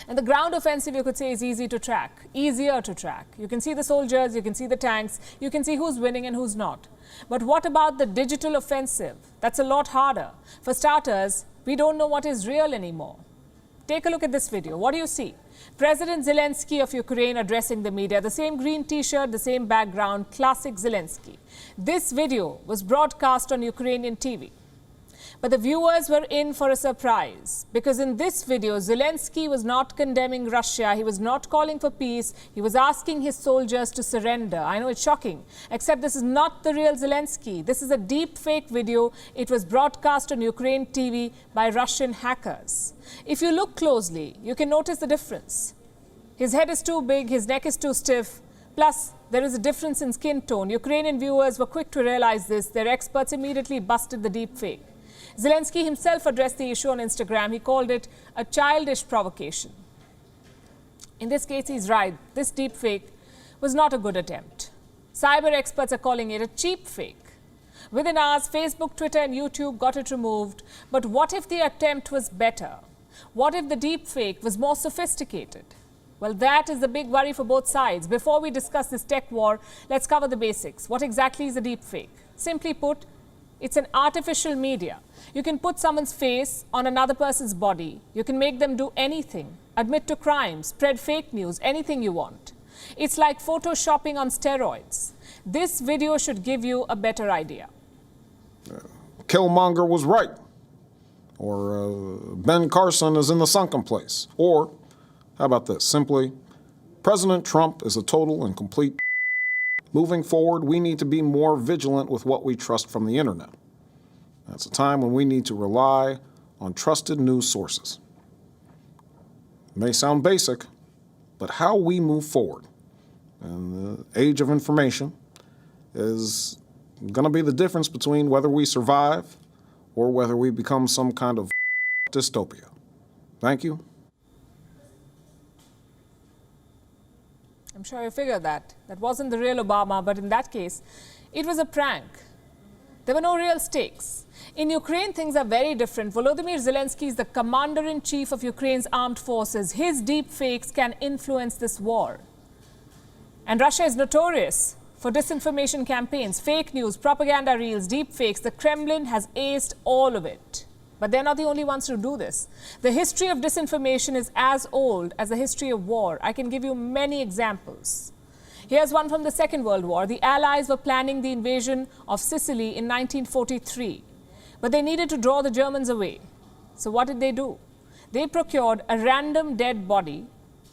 And the ground offensive, you could say, is easier to track. You can see the soldiers, you can see the tanks, you can see who's winning and who's not. But what about the digital offensive? That's a lot harder. For starters, we don't know what is real anymore. Take a look at this video. What do you see? President Zelenskyy of Ukraine addressing the media. The same green t-shirt, the same background, classic Zelenskyy. This video was broadcast on Ukrainian TV. But the viewers were in for a surprise, because in this video, Zelenskyy was not condemning Russia. He was not calling for peace. He was asking his soldiers to surrender. I know it's shocking, except this is not the real Zelenskyy. This is a deep fake video. It was broadcast on Ukraine TV by Russian hackers. If you look closely, you can notice the difference. His head is too big, his neck is too stiff. Plus, there is a difference in skin tone. Ukrainian viewers were quick to realize this. Their experts immediately busted the deep fake. Zelenskyy himself addressed the issue on Instagram. He called it a childish provocation. In this case, he's right. This deep fake was not a good attempt. Cyber experts are calling it a cheap fake. Within hours, Facebook, Twitter and YouTube got it removed. But what if the attempt was better? What if the deep fake was more sophisticated? Well, that is the big worry for both sides. Before we discuss this tech war, let's cover the basics. What exactly is a deep fake? Simply put, it's an artificial media. You can put someone's face on another person's body. You can make them do anything, admit to crimes, spread fake news, anything you want. It's like photoshopping on steroids. This video should give you a better idea. Killmonger was right. Or Ben Carson is in the sunken place. Or, how about this? Simply, President Trump is a total and complete. Moving forward, we need to be more vigilant with what we trust from the internet. That's a time when we need to rely on trusted news sources. It may sound basic, but how we move forward in the age of information is going to be the difference between whether we survive or whether we become some kind of dystopia. Thank you. I'm sure you figured that. That wasn't the real Obama, but in that case, it was a prank. There were no real stakes. In Ukraine, things are very different. Volodymyr Zelenskyy is the commander-in-chief of Ukraine's armed forces. His deep fakes can influence this war. And Russia is notorious for disinformation campaigns, fake news, propaganda reels, deep fakes. The Kremlin has aced all of it. But they're not the only ones to do this. The history of disinformation is as old as the history of war. I can give you many examples. Here's one from the Second World War. The Allies were planning the invasion of Sicily in 1943. But they needed to draw the Germans away. So what did they do? They procured a random dead body,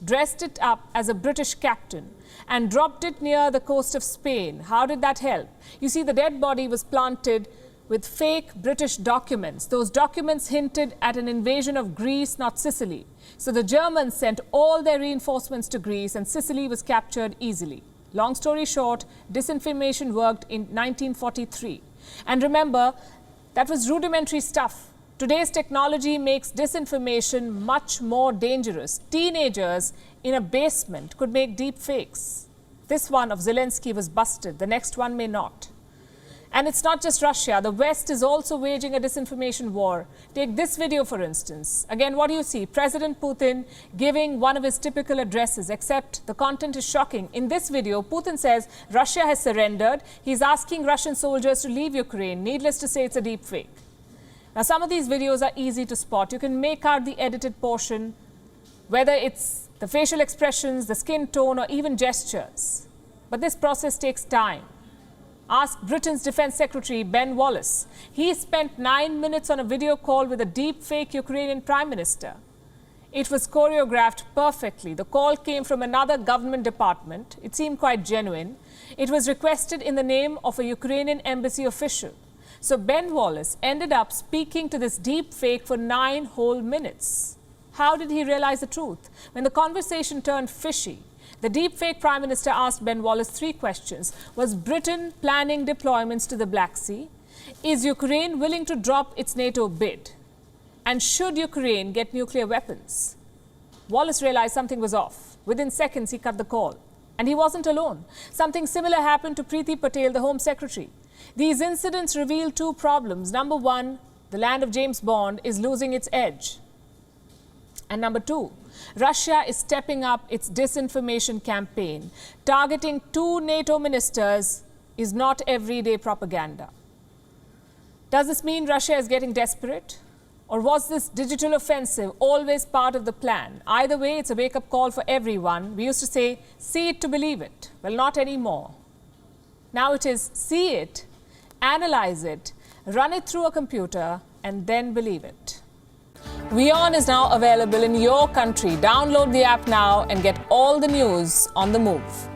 dressed it up as a British captain, and dropped it near the coast of Spain. How did that help? You see, the dead body was planted with fake British documents. Those documents hinted at an invasion of Greece, not Sicily. So the Germans sent all their reinforcements to Greece and Sicily was captured easily. Long story short, disinformation worked in 1943. And remember, that was rudimentary stuff. Today's technology makes disinformation much more dangerous. Teenagers in a basement could make deep fakes. This one of Zelenskyy was busted. The next one may not. And it's not just Russia. The West is also waging a disinformation war. Take this video, for instance. Again, what do you see? President Putin giving one of his typical addresses, except the content is shocking. In this video, Putin says Russia has surrendered. He's asking Russian soldiers to leave Ukraine. Needless to say, it's a deep fake. Now, some of these videos are easy to spot. You can make out the edited portion, whether it's the facial expressions, the skin tone, or even gestures. But this process takes time. Ask Britain's Defense Secretary Ben Wallace. He spent 9 minutes on a video call with a deep-fake Ukrainian Prime Minister. It was choreographed perfectly. The call came from another government department. It seemed quite genuine. It was requested in the name of a Ukrainian embassy official. So Ben Wallace ended up speaking to this deep-fake for 9 whole minutes. How did he realize the truth? When the conversation turned fishy, the deepfake Prime Minister asked Ben Wallace 3 questions. Was Britain planning deployments to the Black Sea? Is Ukraine willing to drop its NATO bid? And should Ukraine get nuclear weapons? Wallace realized something was off. Within seconds, he cut the call. And he wasn't alone. Something similar happened to Preeti Patel, the Home Secretary. These incidents reveal 2 problems. Number one, the land of James Bond is losing its edge. And number two, Russia is stepping up its disinformation campaign. Targeting 2 NATO ministers is not everyday propaganda. Does this mean Russia is getting desperate? Or was this digital offensive always part of the plan? Either way, it's a wake-up call for everyone. We used to say, see it to believe it. Well, not anymore. Now it is see it, analyze it, run it through a computer, and then believe it. WION is now available in your country. Download the app now and get all the news on the move.